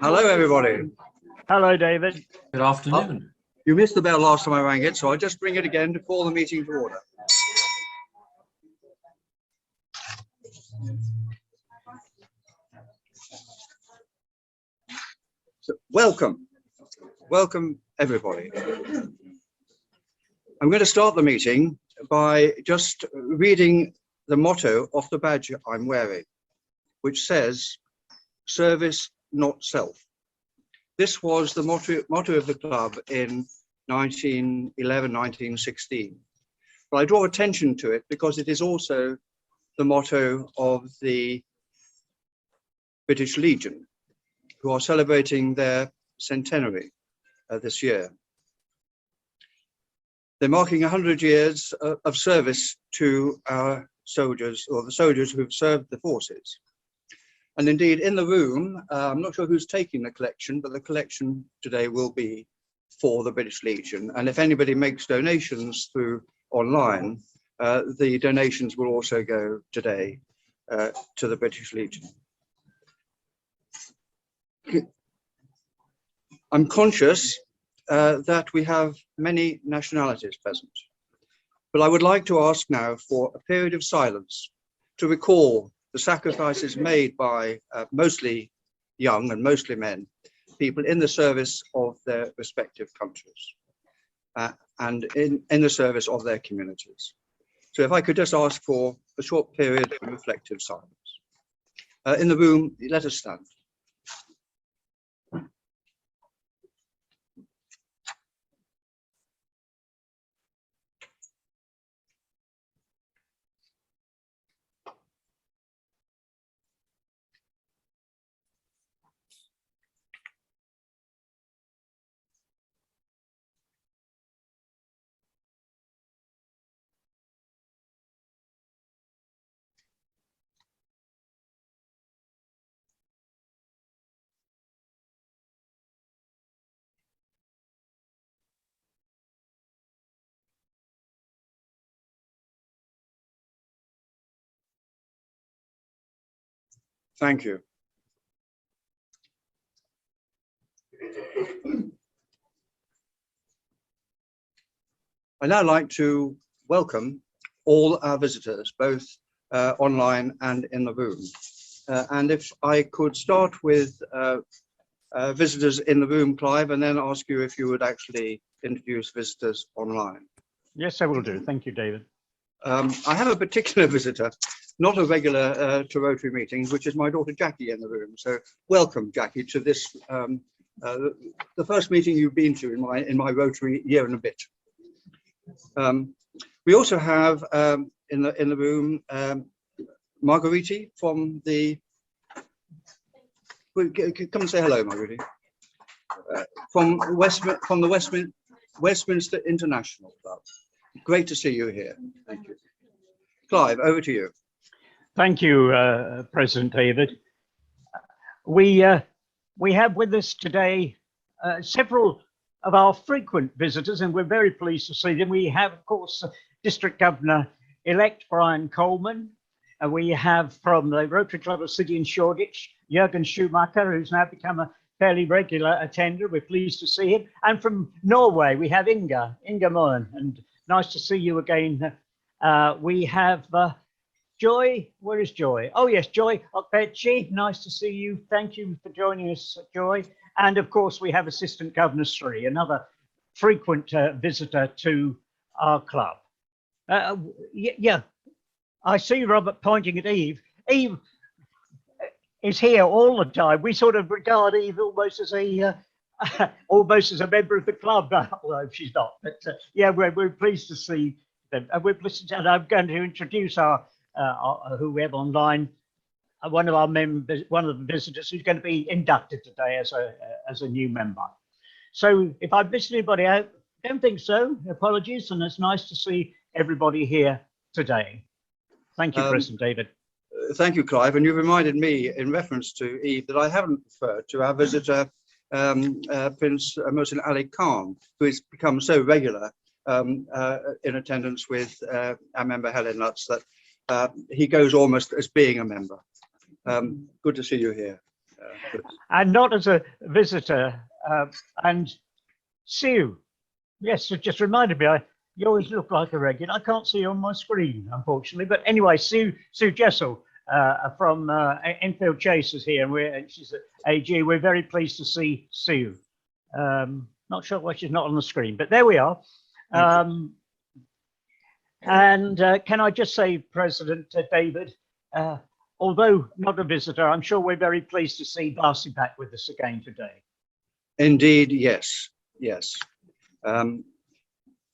Hello, everybody. Hello, David. Good afternoon. You missed the bell last time I rang it, so I'll just ring it again to call the meeting to order. So, welcome, everybody. I'm going to start the meeting by just reading the motto of the badge I'm wearing, which says, "Service, not self." This was the motto of the club in 1911, 1916. But I draw attention to it because it is also the motto of the British Legion, who are celebrating their centenary this year. They're marking 100 years of service to our soldiers, or the soldiers who've served the forces. And indeed, in the room, I'm not sure who's taking the collection, but the collection today will be for the British Legion. And if anybody makes donations through online, the donations will also go today to the British Legion. I'm conscious that we have many nationalities present, but I would like to ask now for a period of silence to recall the sacrifices made by mostly young and mostly men, people in the service of their respective countries and in the service of their communities. So if I could just ask for a short period of reflective silence. In the room, let us stand. Thank you. I'd now like to welcome all our visitors, both online and in the room. And if I could start with visitors in the room, Clive, and then ask you if you would actually introduce visitors online. Yes, I will do. Thank you, David. I have a particular visitor, not a regular to Rotary meetings, which is my daughter Jackie in the room. So welcome, Jackie, to this the first meeting you've been to in my Rotary year and a bit. We also have in the room Marguerite from the. Come and say hello, Marguerite. From the Westminster International Club. Great to see you here. Thank you. Clive, over to you. Thank you, President David. We have with us today several of our frequent visitors, and we're very pleased to see them. We have, of course, District Governor-elect Brian Coleman. We have from the Rotary Club of City and Shoreditch, Jürgen Schumacher, who's now become a fairly regular attender. We're pleased to see him. And from Norway, we have Inga Moen, and nice to see you again. We have Joy. Where is Joy? Oh, yes, Joy Okpechi. Nice to see you. Thank you for joining us, Joy. And of course, we have Assistant Governor Sri, another frequent visitor to our club. Yeah, I see Robert pointing at Eve. Eve is here all the time. We sort of regard Eve almost as a member of the club, although she's not. But yeah, we're pleased to see them. And I'm going to introduce our who we have online. One of our members, one of the visitors who's going to be inducted today as a new member. So if I've missed anybody out, I don't think so. Apologies, and it's nice to see everybody here today. Thank you, President David. Thank you, Clive. And you reminded me, in reference to Eve, that I haven't referred to our visitor, Prince Mohsin Ali Khan, who has become so regular in attendance with our member Helen Lutz that he goes almost as being a member. Good to see you here. and not as a visitor. And Sue, yes, it just reminded me, you always look like a regular. I can't see you on my screen, unfortunately. But anyway, Sue Jessel from Enfield Chase is here, and she's at AG. We're very pleased to see Sue. Not sure why she's not on the screen, but there we are. And can I just say, President David, although not a visitor, I'm sure we're very pleased to see Darcy back with us again today. Indeed, yes, yes. And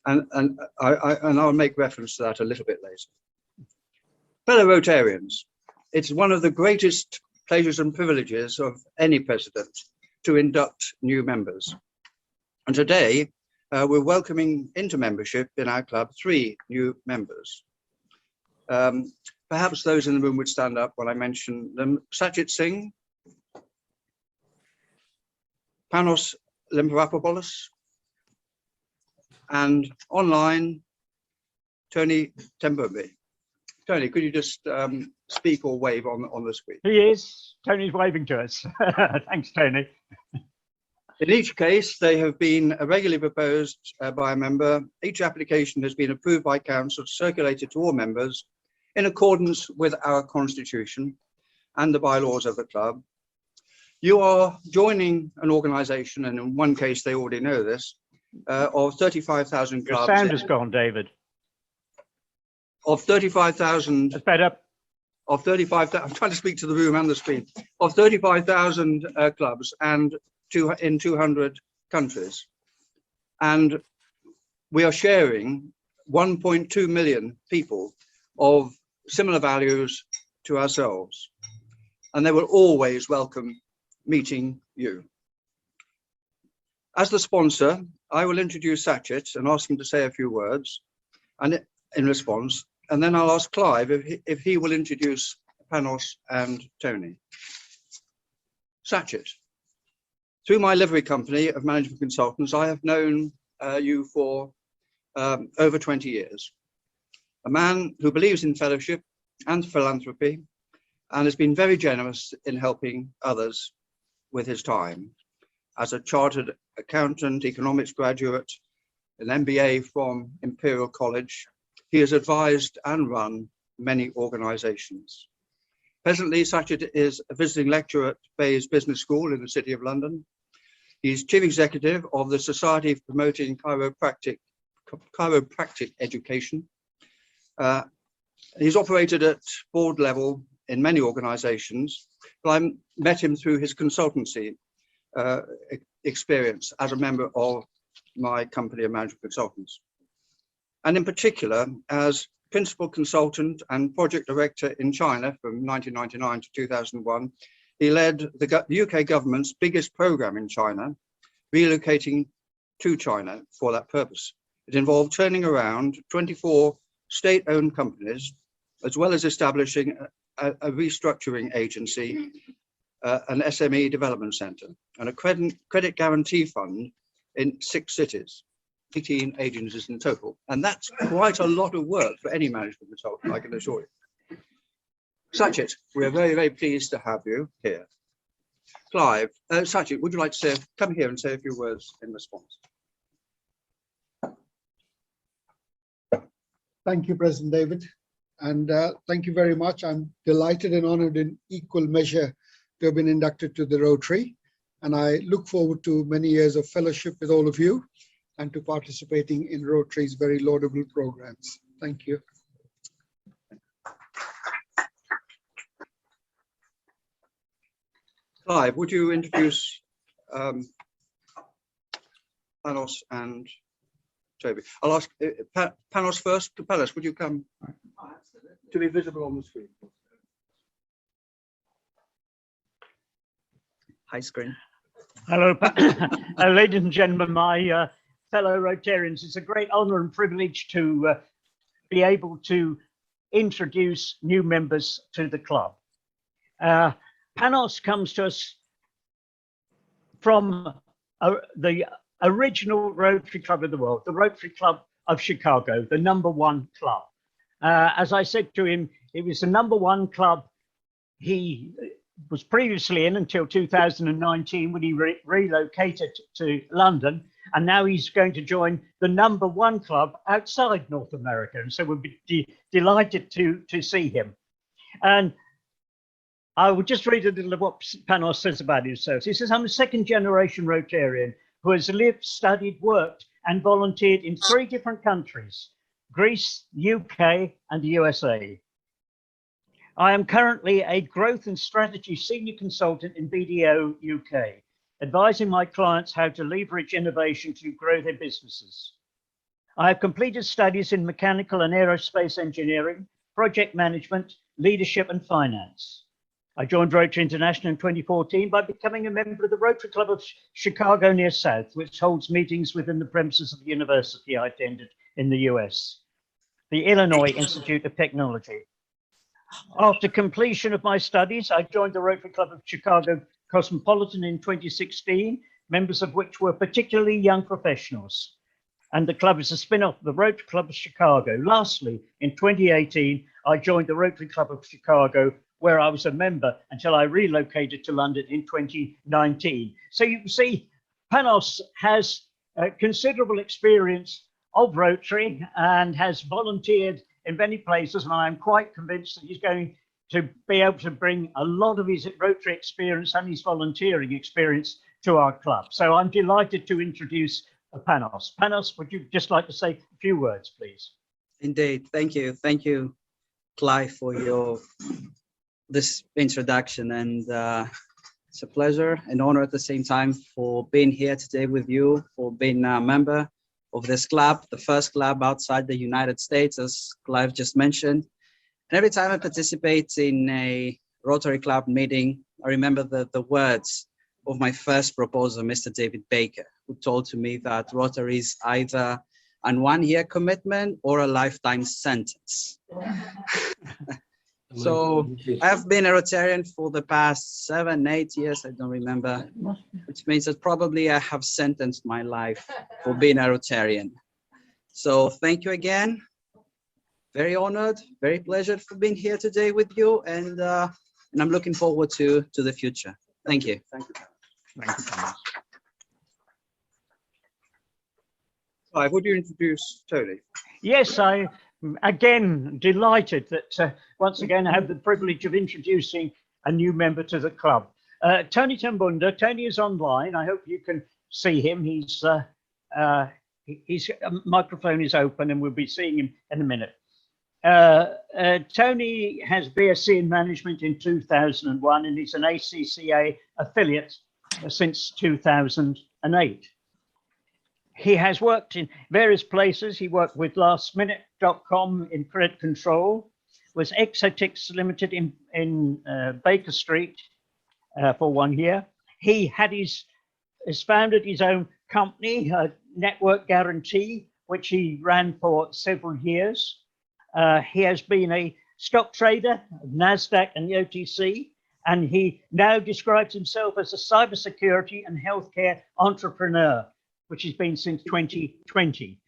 I'll make reference to that a little bit later. Fellow Rotarians, it's one of the greatest pleasures and privileges of any president to induct new members. And today, we're welcoming into membership in our club 3 new members. Perhaps those in the room would stand up when I mention them. Sachit Singh, Panos Limparapopoulos, and online, Tony Tembumbi. Tony, could you just speak or wave on the screen? He is. Tony's waving to us. Thanks, Tony. In each case, they have been regularly proposed by a member. Each application has been approved by council, circulated to all members in accordance with our constitution and the bylaws of the club. You are joining an organisation, and in one case they already know this, of 35,000 clubs. Your sound has gone, David. Of 35,000. That's better. Of 35,000, I'm trying to speak to the room and the screen. Of 35,000 clubs and in 200 countries. And we are sharing 1.2 million people of similar values to ourselves. And they will always welcome meeting you. As the sponsor, I will introduce Sachit and ask him to say a few words and in response, and then I'll ask Clive if he will introduce Panos and Tony. Sachit, through my livery company of management consultants, I have known you for over 20 years. A man who believes in fellowship and philanthropy and has been very generous in helping others with his time. As a chartered accountant, economics graduate, an MBA from Imperial College, he has advised and run many organizations. Presently, Sachit is a visiting lecturer at Bayes Business School in the City of London. He's chief executive of the Society for Promoting Chiropractic Education. He's operated at board level in many organizations, but I met him through his consultancy experience as a member of my company of management consultants. And in particular, as principal consultant and project director in China from 1999 to 2001, he led the UK government's biggest program in China, relocating to China for that purpose. It involved turning around 24 state-owned companies, as well as establishing a restructuring agency, an SME development center, and a credit guarantee fund in 6 cities, 18 agencies in total. And that's quite a lot of work for any management consultant, I can assure you. Sachit, we are very, very pleased to have you here. Clive, Sachit, would you like to come here and say a few words in response? Thank you, President David. And thank you very much. I'm delighted and honored in equal measure to have been inducted to the Rotary. And I look forward to many years of fellowship with all of you and to participating in Rotary's very laudable programs. Thank you. Clive, would you introduce Panos and Toby? I'll ask Panos first. Panos, would you come to be visible on the screen? Hi, screen. Hello, ladies and gentlemen, my fellow Rotarians. It's a great honor and privilege to be able to introduce new members to the club. Panos comes to us from the original Rotary Club of the world, the Rotary Club of Chicago, the #1 club. As I said to him, it was the #1 club he was previously in until 2019 when he relocated to London, and now he's going to join the #1 club outside North America, and so we'll be delighted to see him. And I will just read a little of what Panos says about himself. He says, I'm a second-generation Rotarian who has lived, studied, worked, and volunteered in 3 different countries, Greece, UK, and the USA. I am currently a growth and strategy senior consultant in BDO UK, advising my clients how to leverage innovation to grow their businesses. I have completed studies in mechanical and aerospace engineering, project management, leadership, and finance. I joined Rotary International in 2014 by becoming a member of the Rotary Club of Chicago near South, which holds meetings within the premises of the university I attended in the US, the Illinois Institute of Technology. After completion of my studies, I joined the Rotary Club of Chicago Cosmopolitan in 2016, members of which were particularly young professionals. And the club is a spin-off of the Rotary Club of Chicago. Lastly, in 2018, I joined the Rotary Club of Chicago, where I was a member until I relocated to London in 2019. So you can see Panos has considerable experience of Rotary and has volunteered in many places, and I am quite convinced that he's going to be able to bring a lot of his Rotary experience and his volunteering experience to our club. So I'm delighted to introduce Panos. Panos, would you just like to say a few words, please? Indeed. Thank you. Thank you, Clive, for this introduction. And it's a pleasure and honor at the same time for being here today with you, for being a member of this club, the first club outside the United States, as Clive just mentioned. And every time I participate in a Rotary Club meeting, I remember the words of my first proposer, Mr. David Baker, who told to me that Rotary is either a 1-year commitment or a lifetime sentence. So I've been a Rotarian for the past 7, 8 years, I don't remember, which means that probably I have sentenced my life for being a Rotarian. So thank you again. Very honored, very pleasured for being here today with you, and I'm looking forward to the future. Thank you. Thank you. Thank you, Panos. Clive, would you introduce Tony? Yes, I again delighted that once again I have the privilege of introducing a new member to the club. Tony Tambunda. Tony is online. I hope you can see him. His microphone is open and we'll be seeing him in a minute. Tony has BSc in management in 2001 and he's an ACCA affiliate since 2008. He has worked in various places. He worked with lastminute.com in credit control, was Exotix Limited in Baker Street for 1 year. He has founded his own company, Network Guarantee, which he ran for several years. He has been a stock trader, NASDAQ and the OTC, and he now describes himself as a cybersecurity and healthcare entrepreneur, which he's been since 2020.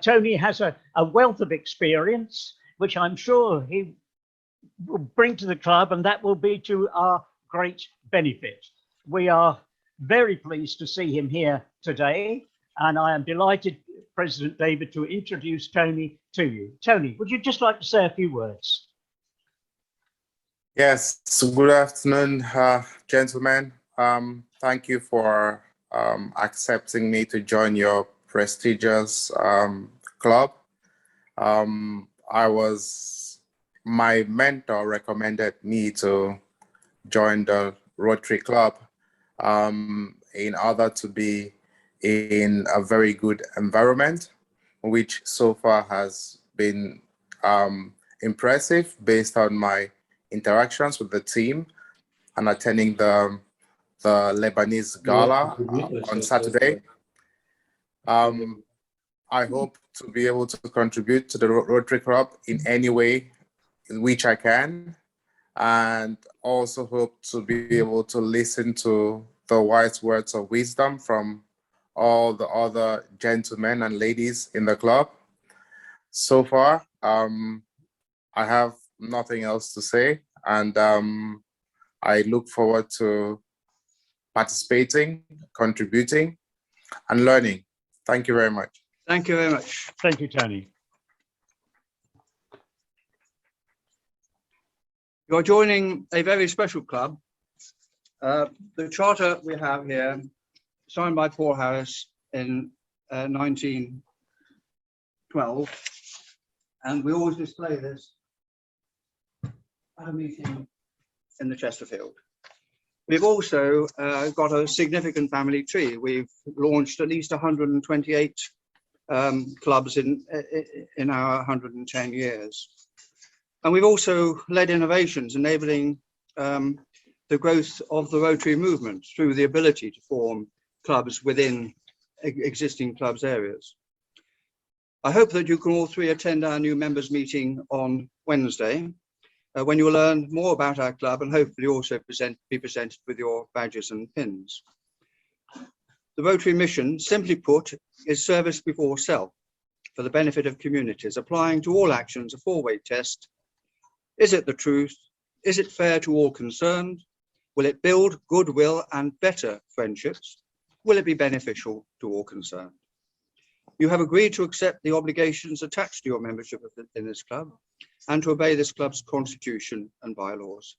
Tony has a wealth of experience, which I'm sure he will bring to the club, and that will be to our great benefit. We are very pleased to see him here today, and I am delighted, President David, to introduce Tony to you. Tony, would you just like to say a few words? Yes, so good afternoon, gentlemen. Thank you for accepting me to join your prestigious club. My mentor recommended me to join the Rotary Club in order to be in a very good environment, which so far has been impressive based on my interactions with the team and attending the Lebanese Gala on Saturday. I hope to be able to contribute to the Rotary Club in any way in which I can, and also hope to be able to listen to the wise words of wisdom from all the other gentlemen and ladies in the club. So far, I have nothing else to say, and I look forward to participating, contributing, and learning. Thank you very much. Thank you very much. Thank you, Tony. You're joining a very special club. The charter we have here, signed by Paul Harris in 1912, and we always display this at a meeting in the Chesterfield. We've also got a significant family tree. We've launched at least 128 clubs in our 110 years. And we've also led innovations enabling the growth of the Rotary movement through the ability to form clubs within existing clubs areas. I hope that you can all three attend our new members meeting on Wednesday, when you will learn more about our club and hopefully also be presented with your badges and pins. The Rotary mission, simply put, is service before self for the benefit of communities, applying to all actions a four-way test. Is it the truth? Is it fair to all concerned? Will it build goodwill and better friendships? Will it be beneficial to all concerned? You have agreed to accept the obligations attached to your membership in this club and to obey this club's constitution and bylaws.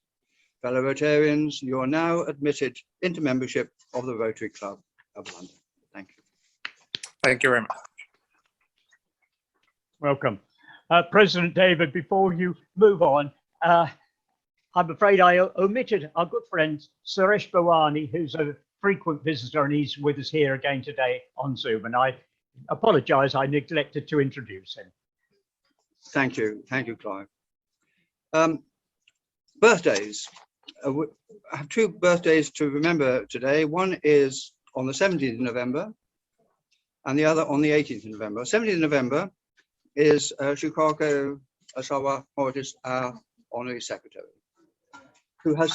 Fellow Rotarians, you are now admitted into membership of the Rotary Club of London. Thank you. Thank you very much. Welcome. President David, before you move on, I'm afraid I omitted our good friend Suresh Bhawani, who's a frequent visitor, and he's with us here again today on Zoom. And I apologize, I neglected to introduce him. Thank you, Clive. Birthdays. I have two birthdays to remember today. One is on the 17th of November and the other on the 18th of November. 17th of November is Chicago Asawa Mortis, our Honorary Secretary, who has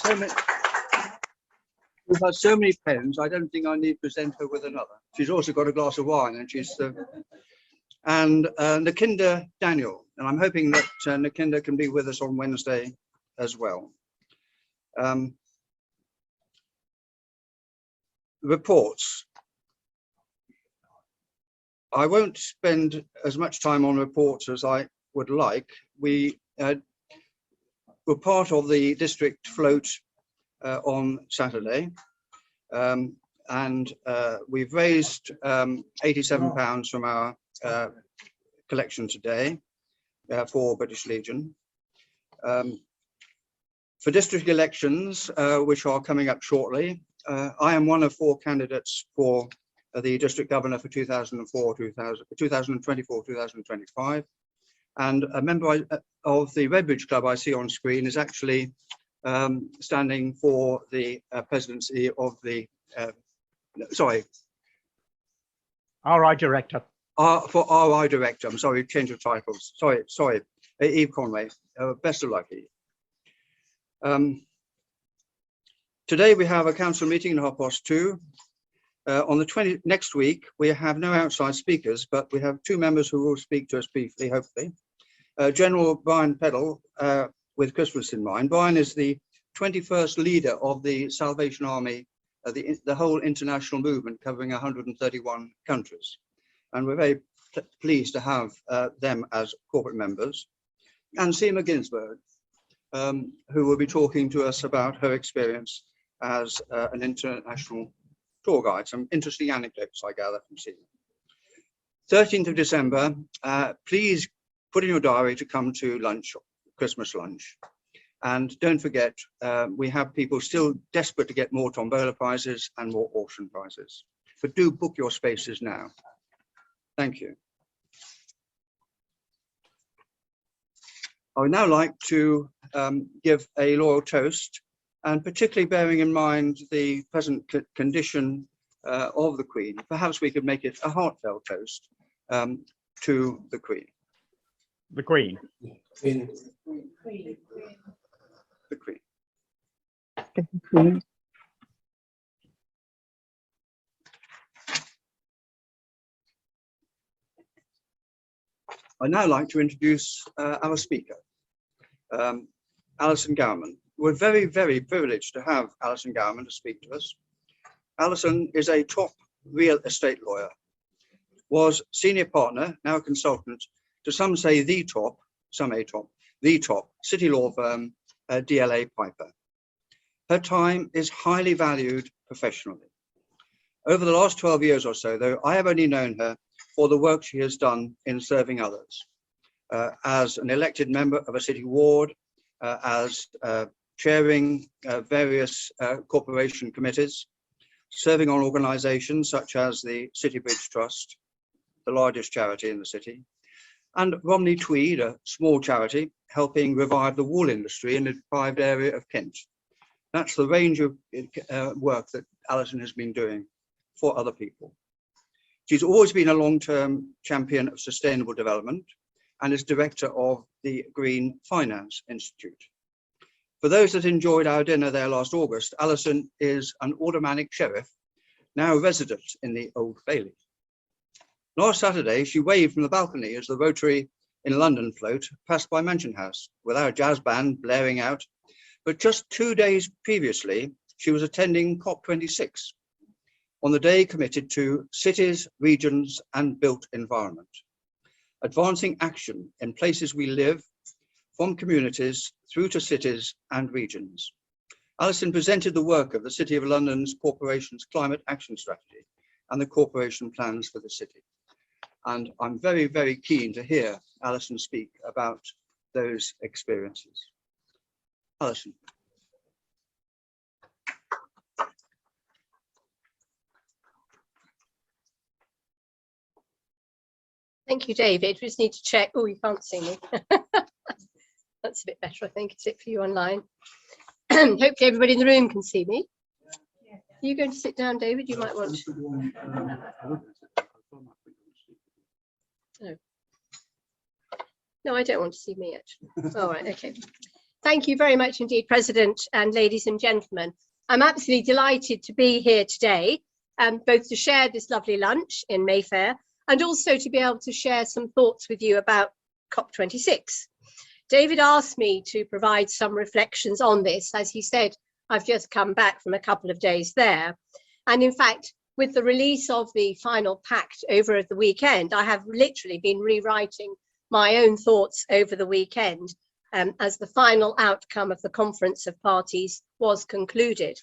so many pens, I don't think I need to present her with another. She's also got a glass of wine, and she's and Nakinda Daniel, and I'm hoping that Nakinda can be with us on Wednesday as well. Reports. I won't spend as much time on reports as I would like. We were part of the district float on Saturday, and we've raised £87 from our collection today for British Legion. For district elections, which are coming up shortly, I am one of 4 candidates for the district governor for 2024-2025, and a member of the Redbridge Club I see on screen is actually standing for the presidency of the RI Director. For RI Director. I'm sorry, change of titles. Sorry, Eve Conway. Best of luck, Eve. Today we have a council meeting at 2:30. On the next week, we have no outside speakers, but we have 2 members who will speak to us briefly, hopefully. General Brian Peddle, with Christmas in mind. Brian is the 21st leader of the Salvation Army, the whole international movement covering 131 countries. And we're very pleased to have them as corporate members. And Seema Ginsberg, who will be talking to us about her experience as an international tour guide. Some interesting anecdotes I gather from Seema. 13th of December, please put in your diary to come to lunch, Christmas lunch. And don't forget, we have people still desperate to get more tombola prizes and more auction prizes. But do book your spaces now. Thank you. I would now like to give a loyal toast, and particularly bearing in mind the present condition of the Queen, perhaps we could make it a heartfelt toast to the Queen. The Queen. The Queen. I'd now like to introduce our speaker, Alison Gowman, we're very, very privileged to have Alison Gowman to speak to us. Alison is a top real estate lawyer, was senior partner, now a consultant, to some say the top, some a top, the top city law firm, DLA Piper. Her time is highly valued professionally. Over the last 12 years or so, though, I have only known her for the work she has done in serving others. As an elected member of a city ward, as chairing various corporation committees, serving on organisations such as the City Bridge Trust, the largest charity in the city, and Romney Tweed, a small charity, helping revive the wool industry in a deprived area of Kent. That's the range of work that Alison has been doing for other people. She's always been a long-term champion of sustainable development and is director of the Green Finance Institute. For those that enjoyed our dinner there last August, Alison is an aldermanic sheriff, now resident in the Old Bailey. Last Saturday, she waved from the balcony as the Rotary in London float passed by Mansion House with our jazz band blaring out. But just 2 days previously, she was attending COP26 on the day committed to cities, regions, and built environment, advancing action in places we live, from communities through to cities and regions. Alison presented the work of the City of London's Corporation's Climate Action Strategy and the corporation plans for the city. And I'm very, very keen to hear Alison speak about those experiences. Alison. Thank you, David. We just need to check. Oh, you can't see me. That's a bit better, I think. Is it for you online? Hopefully everybody in the room can see me. Are you going to sit down, David? You might want to. No. No, I don't want to see me, actually. All right, okay. Thank you very much indeed, President and ladies and gentlemen. I'm absolutely delighted to be here today, both to share this lovely lunch in Mayfair and also to be able to share some thoughts with you about COP26. David asked me to provide some reflections on this. As he said, I've just come back from a couple of days there. And in fact, with the release of the final pact over the weekend, I have literally been rewriting my own thoughts over the weekend as the final outcome of the Conference of Parties was concluded.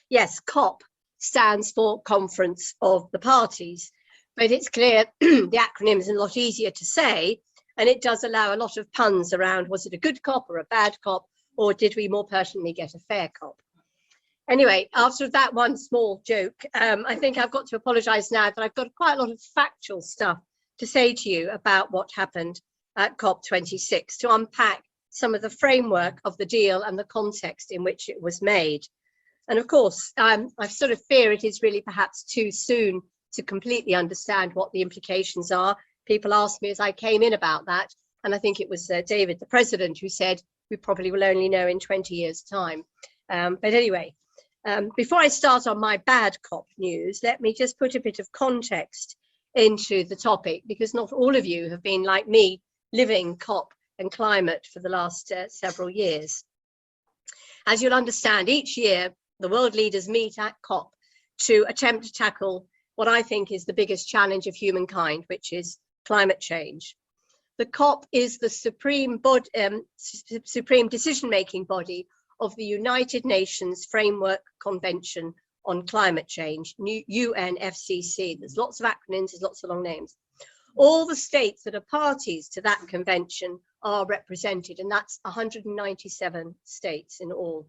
Yes, COP stands for Conference of the Parties, but it's clear the acronym is a lot easier to say, and it does allow a lot of puns around, was it a good COP or a bad COP, or did we more pertinently get a fair COP? Anyway, after that one small joke, I think I've got to apologise now that I've got quite a lot of factual stuff to say to you about what happened at COP26, to unpack some of the framework of the deal and the context in which it was made. And of course, I sort of fear it is really perhaps too soon to completely understand what the implications are. People asked me as I came in about that, and I think it was David, the president, who said we probably will only know in 20 years' time. But anyway, before I start on my bad COP news, let me just put a bit of context into the topic, because not all of you have been like me living COP and climate for the last several years. As you'll understand, each year the world leaders meet at COP to attempt to tackle what I think is the biggest challenge of humankind, which is climate change. The COP is the supreme decision-making body of the United Nations Framework Convention on Climate Change, UNFCCC. There's lots of acronyms, there's lots of long names. All the states that are parties to that convention are represented, and that's 197 states in all.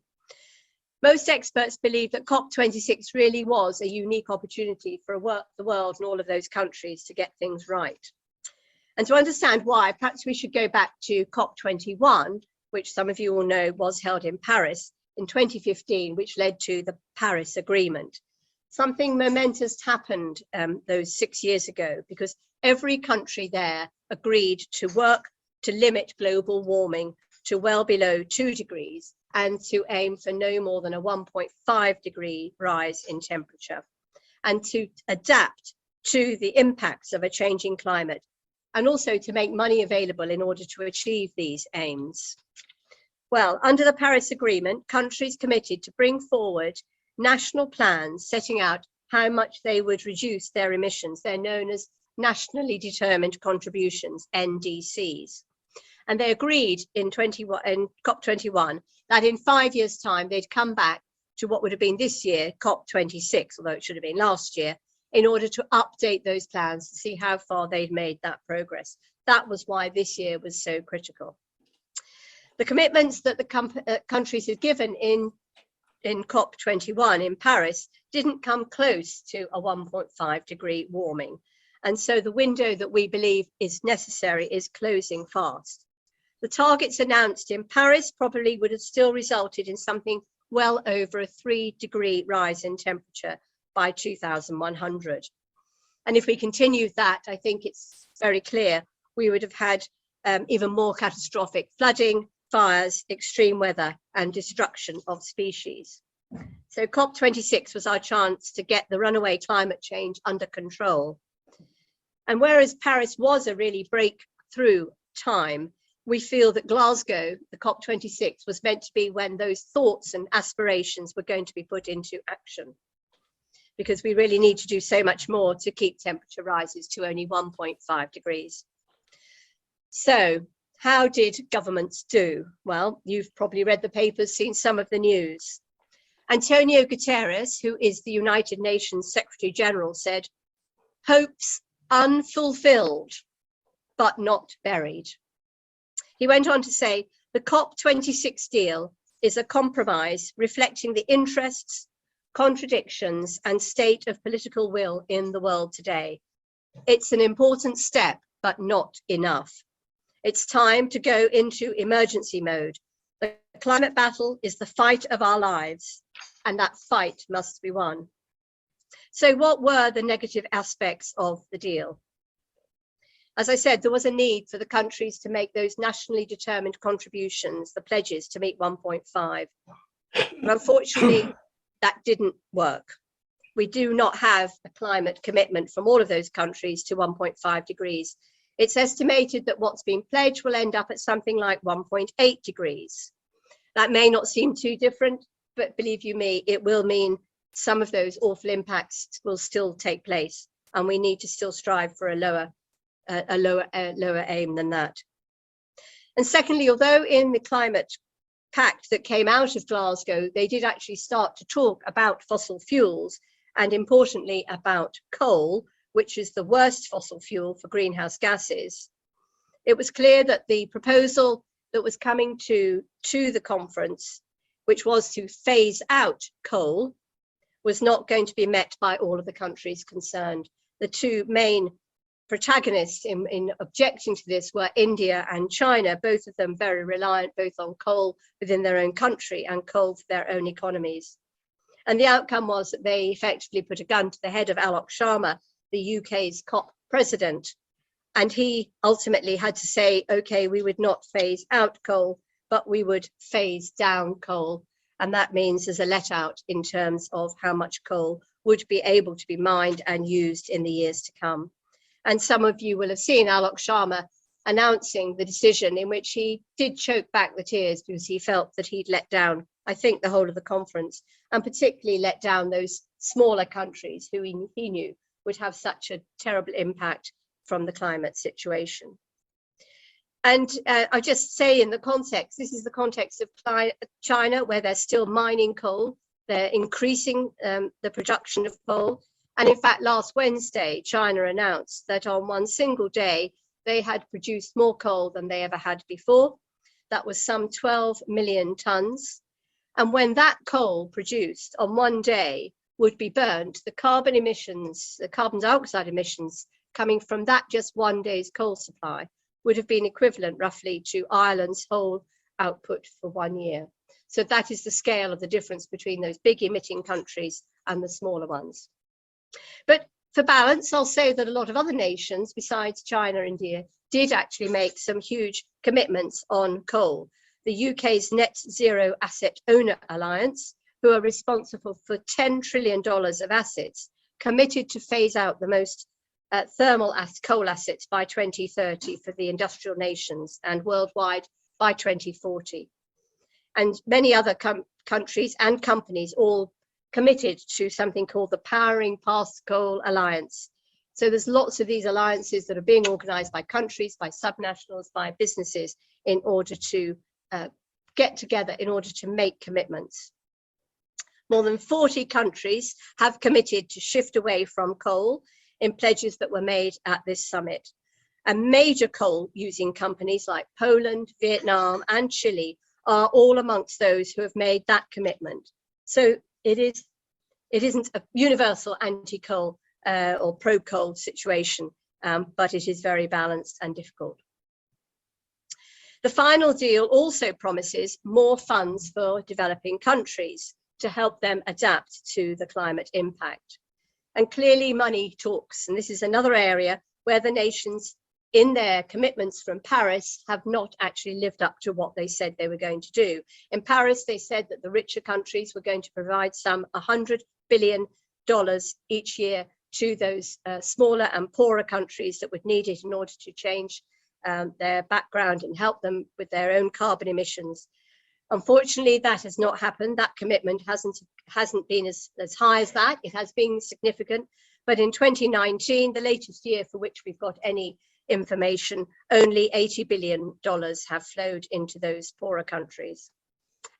Most experts believe that COP26 really was a unique opportunity for the world and all of those countries to get things right. And to understand why, perhaps we should go back to COP21, which some of you will know was held in Paris in 2015, which led to the Paris Agreement. Something momentous happened those 6 years ago, because every country there agreed to work to limit global warming to well below 2 degrees and to aim for no more than a 1.5 degree rise in temperature, and to adapt to the impacts of a changing climate, and also to make money available in order to achieve these aims. Well, under the Paris Agreement, countries committed to bring forward national plans setting out how much they would reduce their emissions. They're known as nationally determined contributions, NDCs. And they agreed in COP21 that in 5 years' time, they'd come back to what would have been this year, COP26, although it should have been last year, in order to update those plans to see how far they'd made that progress. That was why this year was so critical. The commitments that the countries had given in COP21 in Paris didn't come close to a 1.5 degree warming. And so the window that we believe is necessary is closing fast. The targets announced in Paris probably would have still resulted in something well over a 3 degree rise in temperature by 2100. And if we continued that, I think it's very clear we would have had even more catastrophic flooding, fires, extreme weather, and destruction of species. So COP26 was our chance to get the runaway climate change under control. And whereas Paris was a really breakthrough time, we feel that Glasgow, the COP26, was meant to be when those thoughts and aspirations were going to be put into action, because we really need to do so much more to keep temperature rises to only 1.5 degrees. So how did governments do? Well, you've probably read the papers, seen some of the news. Antonio Guterres, who is the United Nations Secretary General, said, "Hopes unfulfilled, but not buried." He went on to say, the COP26 deal is a compromise reflecting the interests, contradictions, and state of political will in the world today. It's an important step, but not enough. It's time to go into emergency mode. The climate battle is the fight of our lives, and that fight must be won. So what were the negative aspects of the deal? As I said, there was a need for the countries to make those nationally determined contributions, the pledges to meet 1.5. But unfortunately, that didn't work. We do not have a climate commitment from all of those countries to 1.5 degrees. It's estimated that what's been pledged will end up at something like 1.8 degrees. That may not seem too different, but believe you me, it will mean some of those awful impacts will still take place, and we need to still strive for a lower aim than that. And secondly, although in the climate pact that came out of Glasgow, they did actually start to talk about fossil fuels, and importantly about coal, which is the worst fossil fuel for greenhouse gases, it was clear that the proposal that was coming to the conference, which was to phase out coal, was not going to be met by all of the countries concerned. The two main protagonists in objecting to this were India and China, both of them very reliant both on coal within their own country and coal for their own economies. And the outcome was that they effectively put a gun to the head of Alok Sharma, the UK's COP president, and he ultimately had to say, okay, we would not phase out coal, but we would phase down coal. And that means there's a let out in terms of how much coal would be able to be mined and used in the years to come. And some of you will have seen Alok Sharma announcing the decision, in which he did choke back the tears because he felt that he'd let down, I think, the whole of the conference, and particularly let down those smaller countries who he knew would have such a terrible impact from the climate situation. And I just say in the context, this is the context of China, where they're still mining coal. They're increasing the production of coal. And in fact, last Wednesday, China announced that on one single day, they had produced more coal than they ever had before. That was some 12 million tons. And when that coal produced on one day would be burned, the carbon emissions, the carbon dioxide emissions coming from that just one day's coal supply would have been equivalent roughly to Ireland's whole output for 1 year. So that is the scale of the difference between those big emitting countries and the smaller ones. But for balance, I'll say that a lot of other nations besides China and India did actually make some huge commitments on coal. The UK's Net Zero Asset Owner Alliance, who are responsible for $10 trillion of assets, committed to phase out the most thermal coal assets by 2030 for the industrial nations and worldwide by 2040. and many other countries and companies all committed to something called the Powering Past Coal Alliance. So there's lots of these alliances that are being organized by countries, by subnationals, by businesses in order to get together in order to make commitments. More than 40 countries have committed to shift away from coal in pledges that were made at this summit. And major coal using companies like Poland, Vietnam, and Chile are all amongst those who have made that commitment. So it isn't a universal anti-coal or pro-coal situation, but it is very balanced and difficult. The final deal also promises more funds for developing countries to help them adapt to the climate impact. And clearly money talks, and this is another area where the nations in their commitments from Paris have not actually lived up to what they said they were going to do. In Paris, they said that the richer countries were going to provide some $100 billion each year to those smaller and poorer countries that would need it in order to change their background and help them with their own carbon emissions. Unfortunately, that has not happened. That commitment hasn't been as high as that. It has been significant, but in 2019, the latest year for which we've got any information, only $80 billion have flowed into those poorer countries.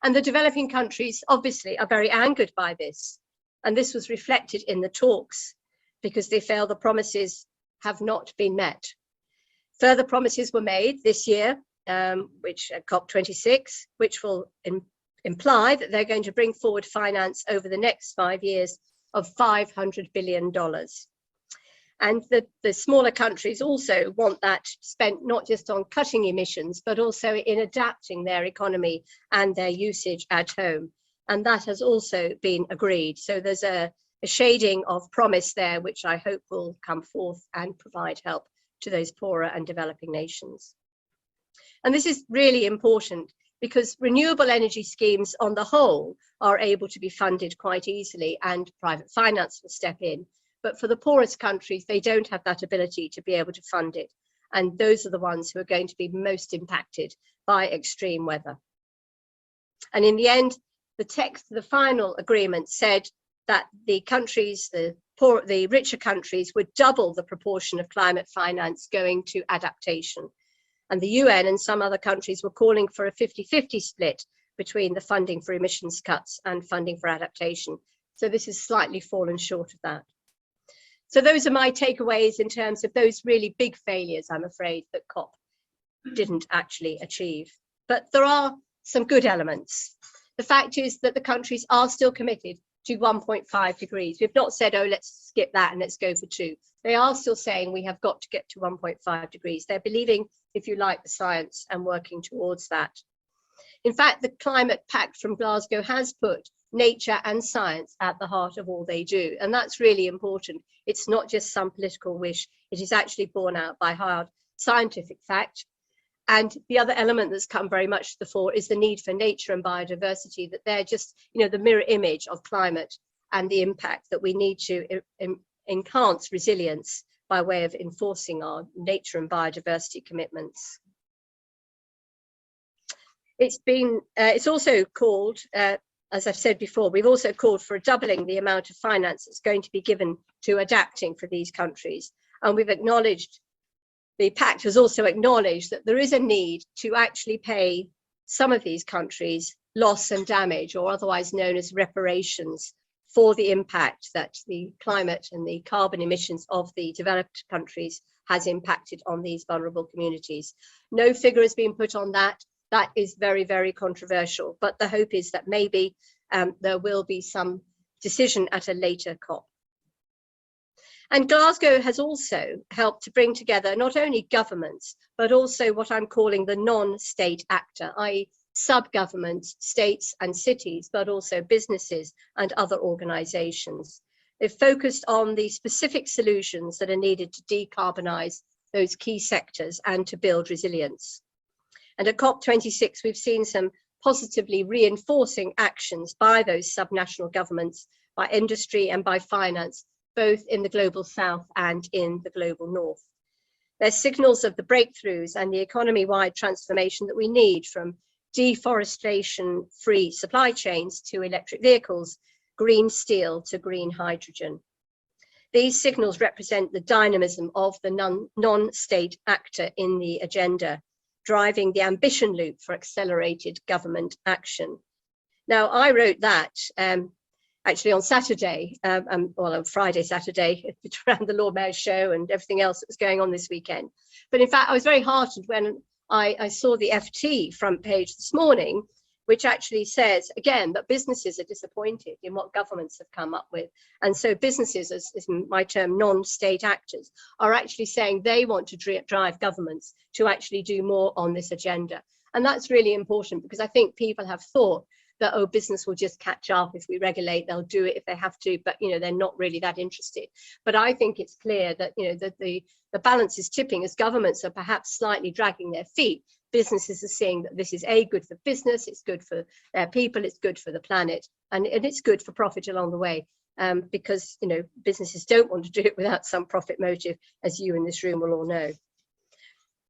And the developing countries obviously are very angered by this. And this was reflected in the talks because they feel the promises have not been met. Further promises were made this year, which at COP26, which will imply that they're going to bring forward finance over the next 5 years of $500 billion. And the smaller countries also want that spent not just on cutting emissions, but also in adapting their economy and their usage at home. And that has also been agreed. So there's a shading of promise there, which I hope will come forth and provide help to those poorer and developing nations. And this is really important because renewable energy schemes on the whole are able to be funded quite easily and private finance will step in. But for the poorest countries, they don't have that ability to be able to fund it. And those are the ones who are going to be most impacted by extreme weather. And in the end, the text of the final agreement said that the countries, the richer countries would double the proportion of climate finance going to adaptation. And the UN and some other countries were calling for a 50-50 split between the funding for emissions cuts and funding for adaptation. So this has slightly fallen short of that. So those are my takeaways in terms of those really big failures, I'm afraid, that COP didn't actually achieve. But there are some good elements. The fact is that the countries are still committed to 1.5 degrees. We've not said, oh, let's skip that and let's go for 2. They are still saying we have got to get to 1.5 degrees. They're believing, if you like, the science and working towards that. In fact, the Climate Pact from Glasgow has put nature and science at the heart of all they do. And that's really important. It's not just some political wish. It is actually borne out by hard scientific fact. And the other element that's come very much to the fore is the need for nature and biodiversity, that they're just, the mirror image of climate and the impact that we need to enhance resilience by way of enforcing our nature and biodiversity commitments. It's also called, as I've said before, we've also called for a doubling the amount of finance that's going to be given to adapting for these countries. And we've acknowledged, the pact has also acknowledged that there is a need to actually pay some of these countries loss and damage, or otherwise known as reparations, for the impact that the climate and the carbon emissions of the developed countries has impacted on these vulnerable communities. No figure has been put on that. That is very, very controversial, but the hope is that maybe there will be some decision at a later COP. And Glasgow has also helped to bring together not only governments, but also what I'm calling the non-state actor, i.e. sub-governments, states and cities, but also businesses and other organizations. They've focused on the specific solutions that are needed to decarbonize those key sectors and to build resilience. And at COP26, we've seen some positively reinforcing actions by those subnational governments, by industry and by finance, both in the global south and in the global north. There's signals of the breakthroughs and the economy-wide transformation that we need, from deforestation-free supply chains to electric vehicles, green steel to green hydrogen. These signals represent the dynamism of the non-state actor in the agenda, driving the ambition loop for accelerated government action. Now, I wrote that actually on Saturday, well, on Friday, Saturday, around the Lord Mayor's show and everything else that was going on this weekend. But in fact, I was very heartened when I saw the FT front page this morning, which actually says, again, that businesses are disappointed in what governments have come up with. And so businesses, as my term, non-state actors, are actually saying they want to drive governments to actually do more on this agenda. And that's really important, because I think people have thought that, oh, business will just catch up if we regulate, they'll do it if they have to, but they're not really that interested. But I think it's clear that that the balance is tipping as governments are perhaps slightly dragging their feet. Businesses are seeing that this is good for business, it's good for their people, it's good for the planet, and it's good for profit along the way, because businesses don't want to do it without some profit motive, as you in this room will all know.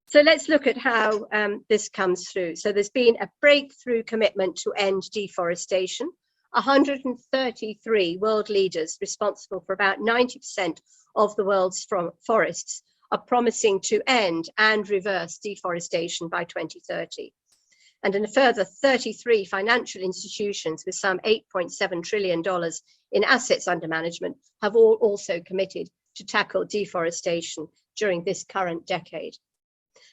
So let's look at how this comes through. So there's been a breakthrough commitment to end deforestation. 133 world leaders responsible for about 90% of the world's forests are promising to end and reverse deforestation by 2030. And in a further 33 financial institutions with some $8.7 trillion in assets under management have all also committed to tackle deforestation during this current decade.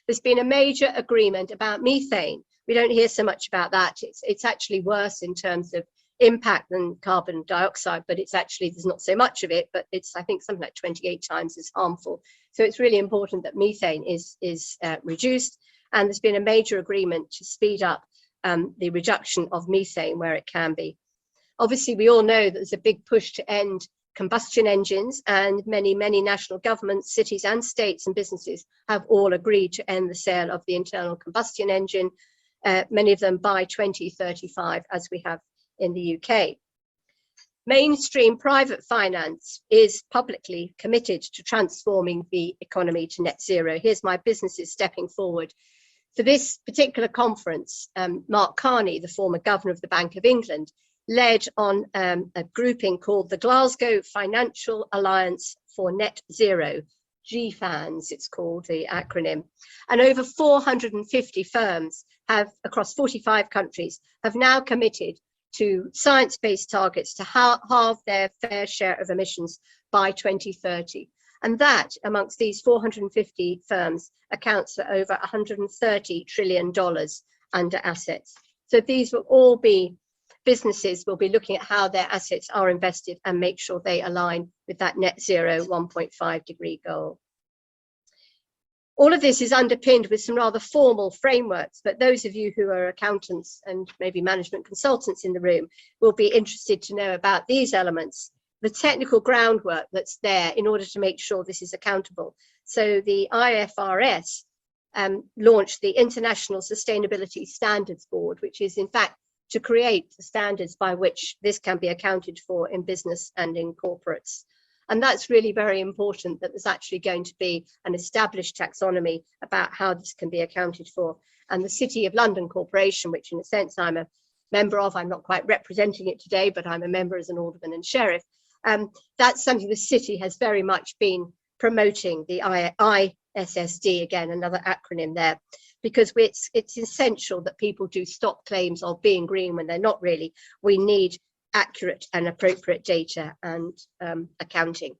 There's been a major agreement about methane. We don't hear so much about that. It's actually worse in terms of impact than carbon dioxide, but it's actually, there's not so much of it, but it's, I think, something like 28 times as harmful. So it's really important that methane is reduced. And there's been a major agreement to speed up the reduction of methane where it can be. Obviously, we all know that there's a big push to end combustion engines, and many national governments, cities and states and businesses have all agreed to end the sale of the internal combustion engine, many of them by 2035, as we have in the UK. Mainstream private finance is publicly committed to transforming the economy to net zero. Here's my businesses stepping forward. For this particular conference, Mark Carney, the former governor of the Bank of England, led on a grouping called the Glasgow Financial Alliance for Net Zero, GFANZ, it's called, the acronym. And over 450 firms have, across 45 countries, have now committed to science-based targets to halve their fair share of emissions by 2030. And that, amongst these 450 firms, accounts for over $130 trillion under assets. So these will all be, businesses will be looking at how their assets are invested and make sure they align with that net zero 1.5 degree goal. All of this is underpinned with some rather formal frameworks, but those of you who are accountants and maybe management consultants in the room will be interested to know about these elements, the technical groundwork that's there in order to make sure this is accountable. So the IFRS launched the International Sustainability Standards Board, which is in fact to create the standards by which this can be accounted for in business and in corporates. And that's really very important, that there's actually going to be an established taxonomy about how this can be accounted for. And the City of London Corporation, which in a sense I'm a member of, I'm not quite representing it today, but I'm a member as an alderman and sheriff. That's something the city has very much been promoting, the ISSD, again, another acronym there, because it's essential that people do stop claims of being green when they're not really. We need accurate and appropriate data and accounting.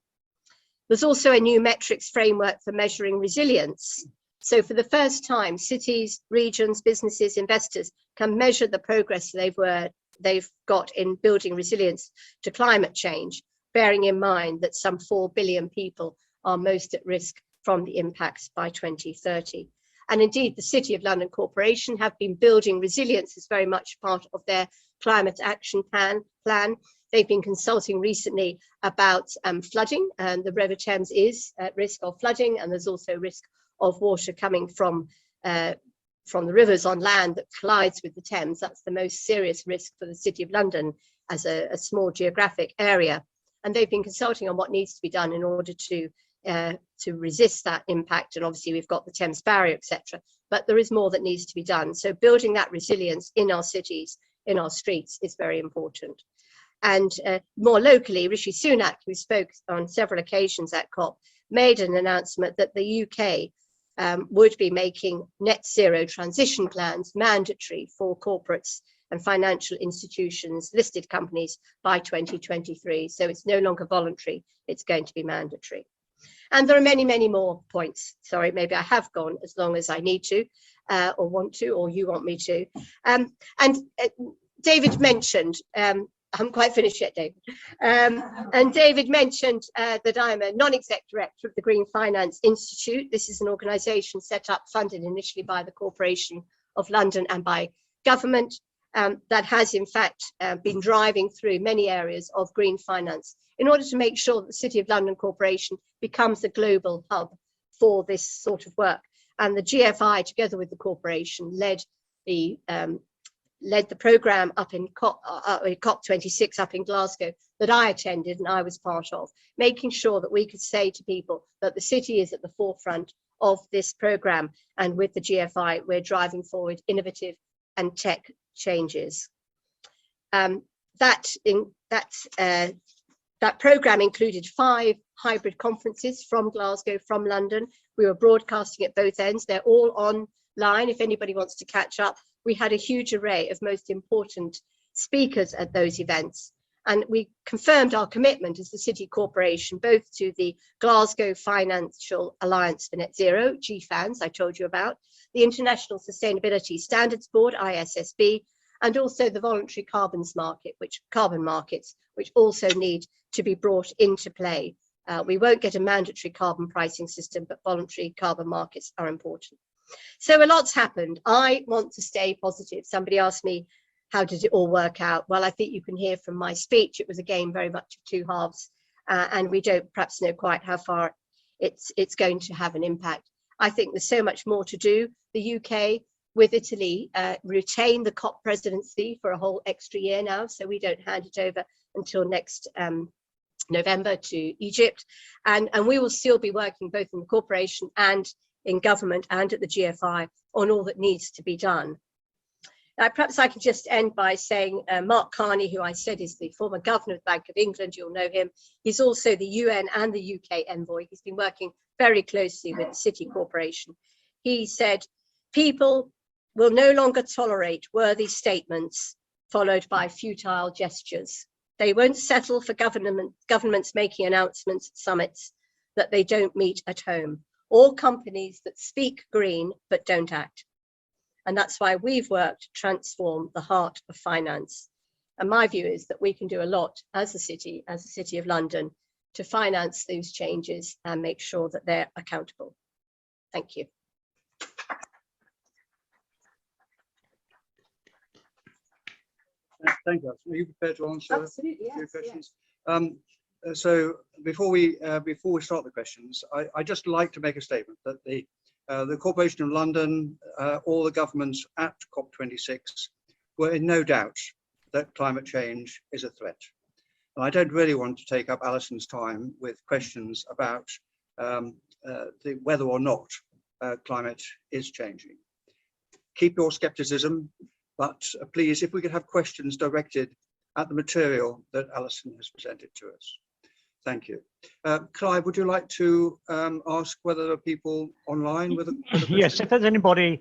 There's also a new metrics framework for measuring resilience. So for the first time, cities, regions, businesses, investors can measure the progress they've got in building resilience to climate change, bearing in mind that some 4 billion people are most at risk from the impacts by 2030. And indeed, the City of London Corporation have been building resilience as very much part of their climate action plan. They've been consulting recently about flooding, and the River Thames is at risk of flooding, and there's also risk of water coming from the rivers on land that collides with the Thames. That's the most serious risk for the City of London as a small geographic area. And they've been consulting on what needs to be done in order to resist that impact. And obviously we've got the Thames barrier, etc. but there is more that needs to be done. So building that resilience in our cities, in our streets, is very important. And more locally, Rishi Sunak, who spoke on several occasions at COP, made an announcement that the UK would be making net zero transition plans mandatory for corporates and financial institutions, listed companies, by 2023. So it's no longer voluntary, it's going to be mandatory. And there are many, many more points. Sorry, maybe I have gone as long as I need to, or want to, or you want me to. And David mentioned, I haven't quite finished yet, David. And David mentioned that I'm a non-exec director of the Green Finance Institute. This is an organisation set up, funded initially by the Corporation of London and by government, that has in fact been driving through many areas of green finance in order to make sure that the City of London Corporation becomes a global hub for this sort of work. And the GFI, together with the corporation, led the programme up in COP26 up in Glasgow that I attended and I was part of, making sure that we could say to people that the city is at the forefront of this programme, and with the GFI we're driving forward innovative and tech changes. That programme included 5 hybrid conferences from Glasgow, from London. We were broadcasting at both ends. They're all online if anybody wants to catch up. We had a huge array of most important speakers at those events. And we confirmed our commitment as the City Corporation, both to the Glasgow Financial Alliance for Net Zero, GFANZ, I told you about, the International Sustainability Standards Board, ISSB, and also the voluntary carbon markets, which also need to be brought into play. We won't get a mandatory carbon pricing system, but voluntary carbon markets are important. So a lot's happened. I want to stay positive. Somebody asked me, how did it all work out? Well, I think you can hear from my speech, it was a game very much of two halves, and we don't perhaps know quite how far it's going to have an impact. I think there's so much more to do. The UK, with Italy, retain the COP presidency for a whole extra year now, so we don't hand it over until next November to Egypt, and we will still be working both in the corporation and in government and at the GFI on all that needs to be done. Now, perhaps I can just end by saying Mark Carney, who I said is the former governor of the Bank of England, you'll know him. He's also the UN and the UK envoy. He's been working very closely with the City Corporation. He said, people will no longer tolerate worthy statements followed by futile gestures. They won't settle for governments making announcements at summits that they don't meet at home, or companies that speak green but don't act. And that's why we've worked to transform the heart of finance. And my view is that we can do a lot as a city of London, to finance those changes and make sure that they're accountable. Thank you. Thank you. Are you prepared to answer Absolutely, yes, questions? Yes. So before we start the questions, I'd just like to make a statement that the Corporation of London, all the governments at COP26 were in no doubt that climate change is a threat. And I don't really want to take up Alison's time with questions about whether or not climate is changing. Keep your skepticism, but please, if we could have questions directed at the material that Alison has presented to us. Thank you. Clive, would you like to ask whether there are people online with a question? Yes, if there's anybody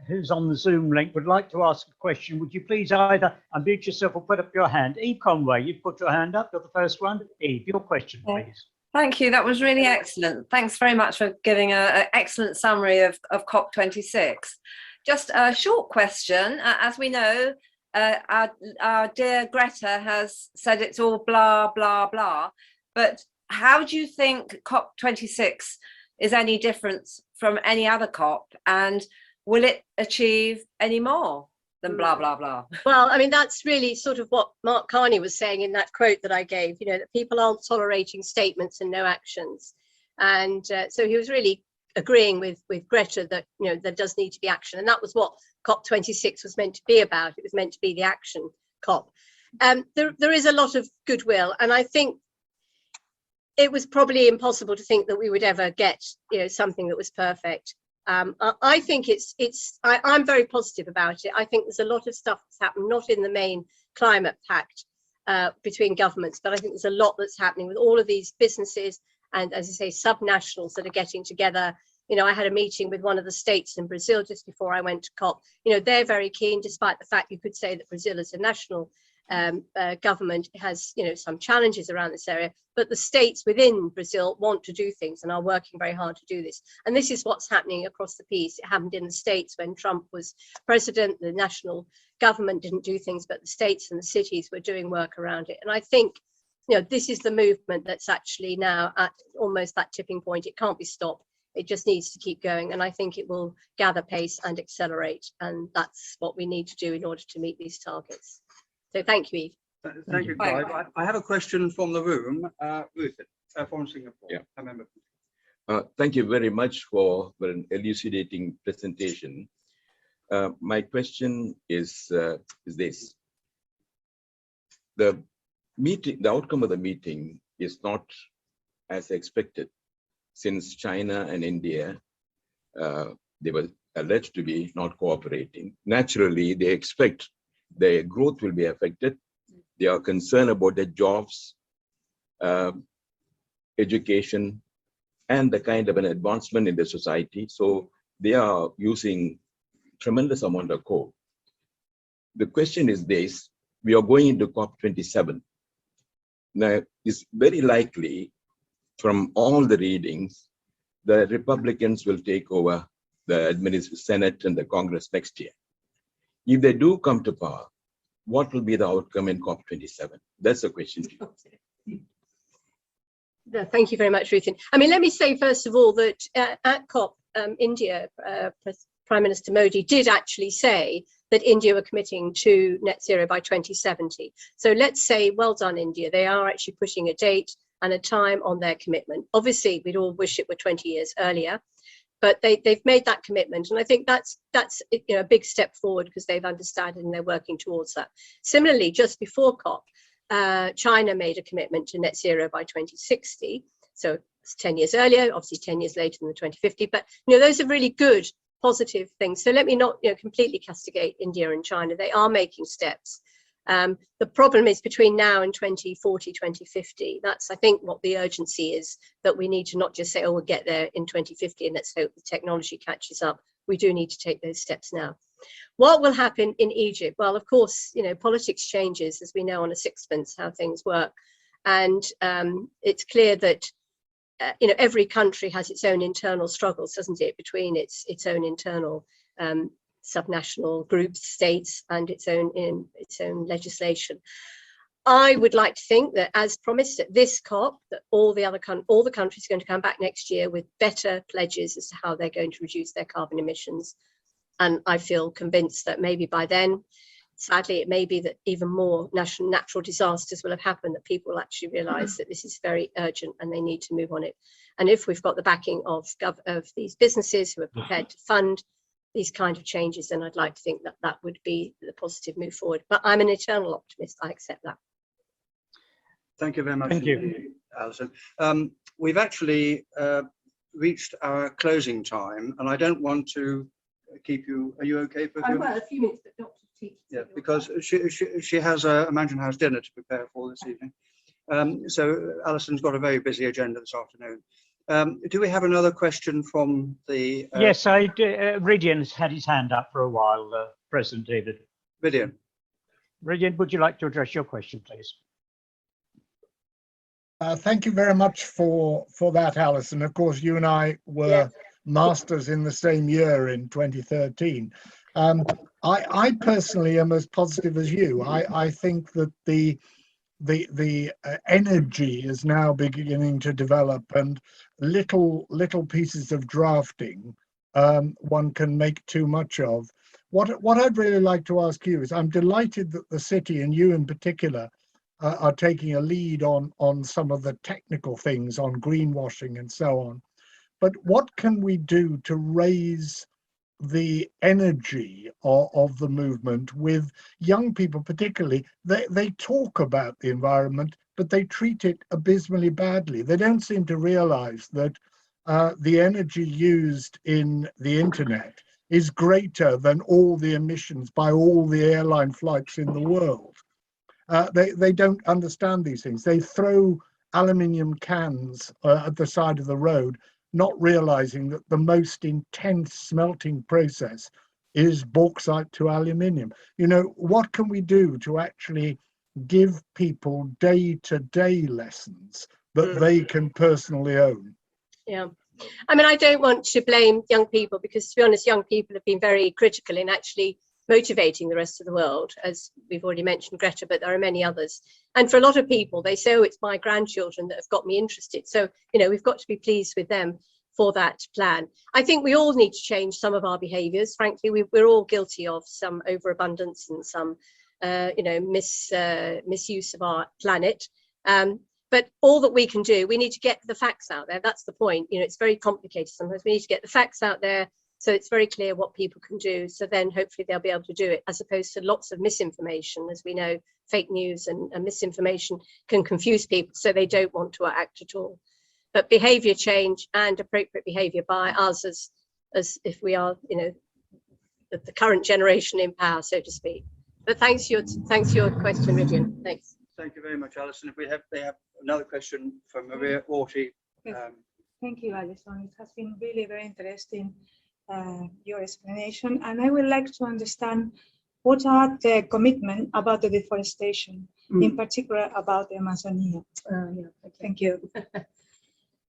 who's on the Zoom link would like to ask a question, would you please either unmute yourself or put up your hand? Eve Conway, you've put your hand up. You're the first one. Eve, your question, please. Thank you. That was really excellent. Thanks very much for giving an excellent summary of COP26. Just a short question. As we know, our dear Greta has said it's all blah, blah, blah. But how do you think COP26 is any different from any other COP? And will it achieve any more than blah, blah, blah? Well, I mean, that's really sort of what Mark Carney was saying in that quote that I gave, you know, that people aren't tolerating statements and no actions. And so he was really agreeing with Greta that, you know, there does need to be action. And that was what COP26 was meant to be about. It was meant to be the action COP. There is a lot of goodwill, and I think it was probably impossible to think that we would ever get, you know, something that was perfect. I think I'm very positive about it. I think there's a lot of stuff that's happened, not in the main climate pact between governments, but I think there's a lot that's happening with all of these businesses and, as I say, subnationals that are getting together. You know, I had a meeting with one of the states in Brazil just before I went to COP. You know, they're very keen, despite the fact you could say that Brazil as a national government has, you know, some challenges around this area, but the states within Brazil want to do things and are working very hard to do this. And this is what's happening across the piece. It happened in the states when Trump was president. The national government didn't do things, but the states and the cities were doing work around it. And I think, you know, this is the movement that's actually now at almost that tipping point. It can't be stopped. It just needs to keep going. And I think it will gather pace and accelerate. And that's what we need to do in order to meet these targets. So thank you, Eve. Thank you, Clive. I have a question from the room. Ruth, from Singapore. Yeah. I remember. Thank you very much for an elucidating presentation. My question is this. The outcome of the meeting is not as expected, since China and India, they were alleged to be not cooperating. Naturally, they expect their growth will be affected. They are concerned about their jobs, education, and the kind of an advancement in the society. So they are using tremendous amount of coal. The question is this: we are going into COP27. Now, it's very likely, from all the readings, the Republicans will take over the Senate and the Congress next year. If they do come to power, what will be the outcome in COP27? That's the question to you. Thank you very much, Ruth. I mean, let me say, first of all, that at COP, India, Prime Minister Modi did actually say that India were committing to net zero by 2070. So let's say, well done, India. They are actually putting a date and a time on their commitment. Obviously, we'd all wish it were 20 years earlier, but they've made that commitment. And I think that's you know, a big step forward, because they've understood and they're working towards that. Similarly, just before COP, China made a commitment to net zero by 2060. So it's 10 years earlier, obviously 10 years later than the 2050. But you know, those are really good, positive things. So let me not, you know, completely castigate India and China. They are making steps. The problem is between now and 2040, 2050. That's, I think, what the urgency is, that we need to not just say, oh, we'll get there in 2050 and let's hope the technology catches up. We do need to take those steps now. What will happen in Egypt? Well, of course, you know, politics changes, as we know, on a sixpence, how things work. And it's clear that, you know, every country has its own internal struggles, doesn't it, between its own internal subnational groups, states, and its own legislation. I would like to think that, as promised at this COP, that all the countries are going to come back next year with better pledges as to how they're going to reduce their carbon emissions. And I feel convinced that maybe by then, sadly, it may be that even more natural disasters will have happened, that people will actually realise that this is very urgent and they need to move on it. And if we've got the backing of these businesses who are prepared to fund these kind of changes, then I'd like to think that that would be the positive move forward. But I'm an eternal optimist. I accept that. Thank you very much. Thank you, Alison. We've actually reached our closing time, and I don't want to keep you. Are you okay for a few minutes? A few minutes, but Dr. Teague. Yeah, because she has a Mansion House dinner to prepare for this evening. So Alison's got a very busy agenda this afternoon. Do we have another question from the? Yes, Ridian's had his hand up for a while, President David. Vidian. Ridian, would you like to address your question, please? Thank you very much for that, Alison. Of course, you and I were masters in the same year in 2013. I personally am as positive as you. I think that the energy is now beginning to develop, and little pieces of drafting one can make too much of. What I'd really like to ask you is, I'm delighted that the city, and you in particular, are taking a lead on some of the technical things, on greenwashing and so on. But what can we do to raise the energy of the movement with young people particularly? They talk about the environment, but they treat it abysmally badly. They don't seem to realize that the energy used in the internet is greater than all the emissions by all the airline flights in the world. They don't understand these things. They throw aluminium cans at the side of the road, not realizing that the most intense smelting process is bauxite to aluminium. You know, what can we do to actually give people day-to-day lessons that they can personally own? Yeah. I mean, I don't want to blame young people because, to be honest, young people have been very critical in actually motivating the rest of the world, as we've already mentioned Greta, but there are many others. And for a lot of people, they say, oh, it's my grandchildren that have got me interested. So, you know, we've got to be pleased with them for that plan. I think we all need to change some of our behaviours. Frankly, we're all guilty of some overabundance and some, you know, misuse of our planet. But all that we can do, we need to get the facts out there. That's the point. You know, it's very complicated sometimes. We need to get the facts out there so it's very clear what people can do. So then hopefully they'll be able to do it, as opposed to lots of misinformation. As we know, fake news and misinformation can confuse people, so they don't want to act at all. But behaviour change and appropriate behaviour by us, as if we are, you know, the current generation in power, so to speak. But thanks for your question, Ridian. Thanks. Thank you very much, Alison. If they have another question from Maria Orty. Thank you, Alison. It has been really very interesting, your explanation. And I would like to understand what are the commitment about the deforestation, in particular about the Amazonia. Thank you.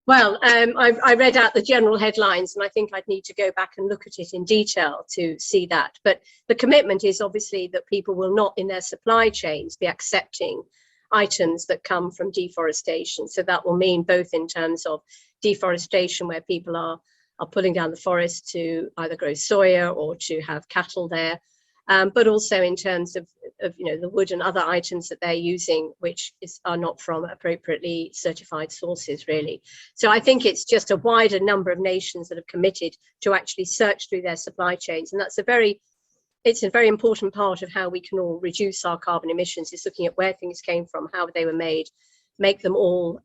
Well, I read out the general headlines, and I think I'd need to go back and look at it in detail to see that. But the commitment is obviously that people will not, in their supply chains, be accepting items that come from deforestation. So that will mean both in terms of deforestation, where people are pulling down the forest to either grow soya or to have cattle there, but also in terms of you know, the wood and other items that they're using, which are not from appropriately certified sources, really. So I think it's just a wider number of nations that have committed to actually search through their supply chains, and that's it's a very important part of how we can all reduce our carbon emissions, is looking at where things came from, how they were made, make them all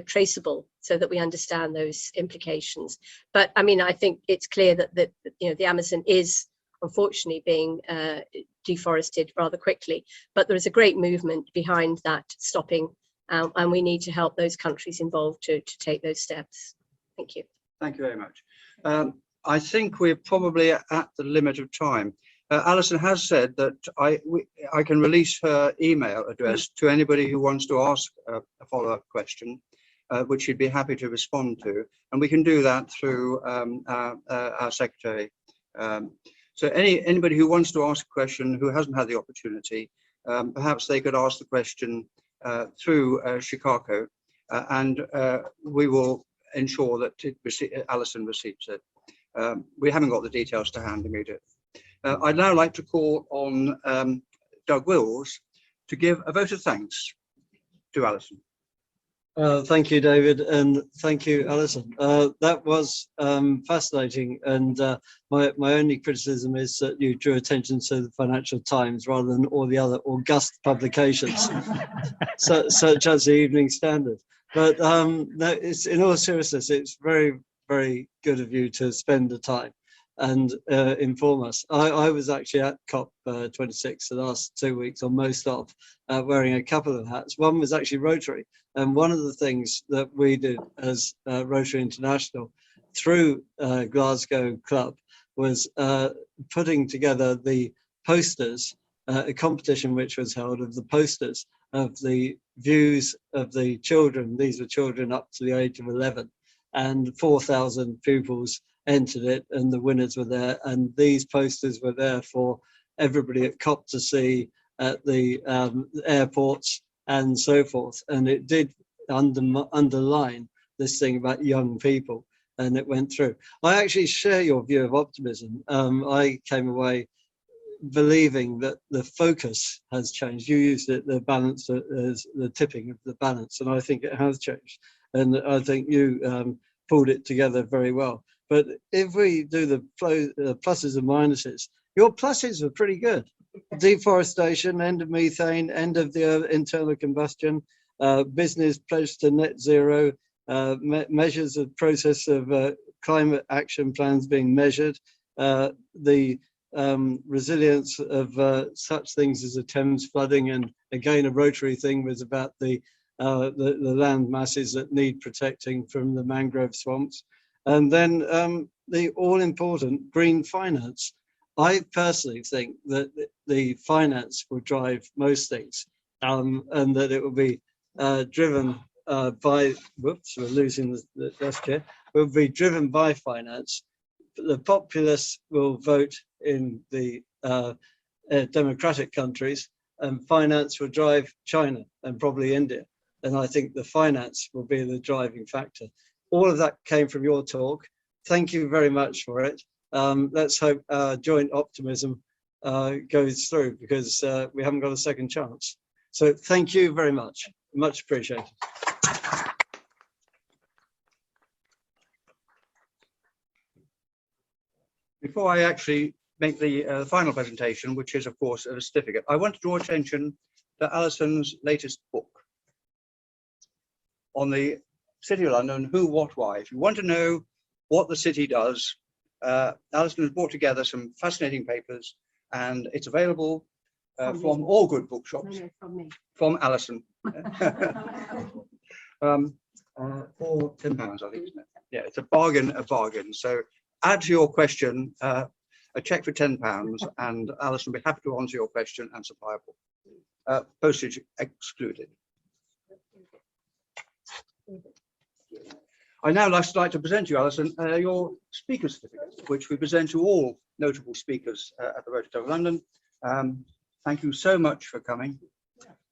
traceable, so that we understand those implications. But I mean, I think it's clear that you know, the Amazon is unfortunately being deforested rather quickly, but there is a great movement behind that stopping, and we need to help those countries involved to take those steps. Thank you. Thank you very much. I think we're probably at the limit of time. Alison has said that I can release her email address to anybody who wants to ask a follow-up question, which she'd be happy to respond to, and we can do that through our secretary. So anybody who wants to ask a question who hasn't had the opportunity, perhaps they could ask the question through Chicago, and we will ensure that Alison receives it. We haven't got the details to hand immediately. I'd now like to call on Doug Wills to give a vote of thanks to Alison. Thank you, David, and thank you, Alison. That was fascinating, and my only criticism is that you drew attention to the Financial Times rather than all the other august publications, such as the Evening Standard. But it's, in all seriousness, it's very, very good of you to spend the time and inform us. I was actually at COP26 the last 2 weeks, or most of, wearing a couple of hats. One was actually Rotary, and one of the things that we did as Rotary International through Glasgow Club was putting together the posters, a competition which was held of the posters of the views of the children. These were children up to the age of 11, and 4,000 pupils entered it, and the winners were there, and these posters were there for everybody at COP to see at the airports and so forth, and it did underline this thing about young people, and it went through. I actually share your view of optimism. I came away believing that the focus has changed. You used it, the balance, as the tipping of the balance, and I think it has changed, and I think you pulled it together very well. But if we do the pluses and minuses, your pluses were pretty good. Deforestation, end of methane, end of the internal combustion, business pledge to net zero, measures of process of climate action plans being measured, the resilience of such things as the Thames flooding, and again a Rotary thing was about the land masses that need protecting from the mangrove swamps, and then the all-important green finance. I personally think that the finance will drive most things, and that it will be driven by, whoops, we're losing the desk here, will be driven by finance. The populace will vote in the democratic countries, and finance will drive China and probably India. And I think the finance will be the driving factor. All of that came from your talk. Thank you very much for it. Let's hope our joint optimism goes through, because we haven't got a second chance. So thank you very much. Much appreciated. Before I actually make the final presentation, which is of course a certificate, I want to draw attention to Alison's latest book on the City of London, Who, What, Why. If you want to know what the city does, Alison has brought together some fascinating papers, and it's available from all good bookshops. No, from me. From Alison. For £10, I think, isn't it? Yeah, it's a bargain, a bargain. So add to your question a cheque for £10, and Alison will be happy to answer your question and supply a book. Postage excluded. I now like to present you, Alison, your speaker certificate, which we present to all notable speakers at the Rotary Club of London. Thank you so much for coming,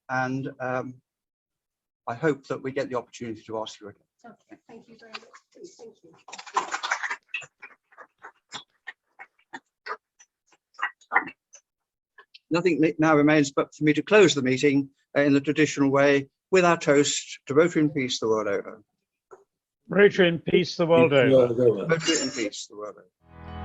and I hope that we get the opportunity to ask you again. Okay, thank you very much. Please, thank you. Nothing now remains but for me to close the meeting in the traditional way with our toast to Rotary in peace the world over. Rotary in peace the world over. Rotary in peace the world over.